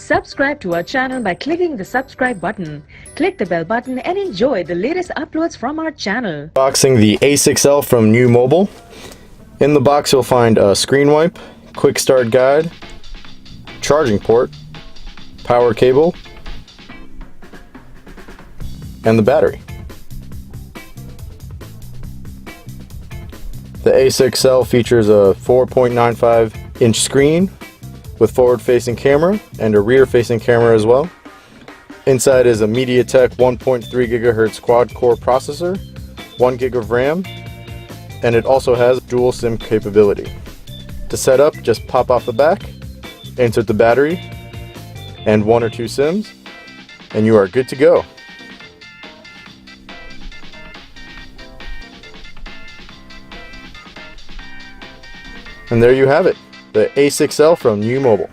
Subscribe to our channel by clicking the subscribe button. Click the bell button and enjoy the latest uploads from our channel. Unboxing the A6L from NUU Mobile. In the box you'll find a screen wipe, quick start guide, charging port, power cable, and the battery. The A6L features a 4.95-inch screen with forward-facing camera and a rear-facing camera as well. Inside is a MediaTek 1.3 GHz quad-core processor, 1 GB of RAM, and it also has dual SIM capability. To set up, just pop off the back, insert the battery, and 1 or 2 SIMs, and you are good to go. And there you have it, the A6L from NUU Mobile.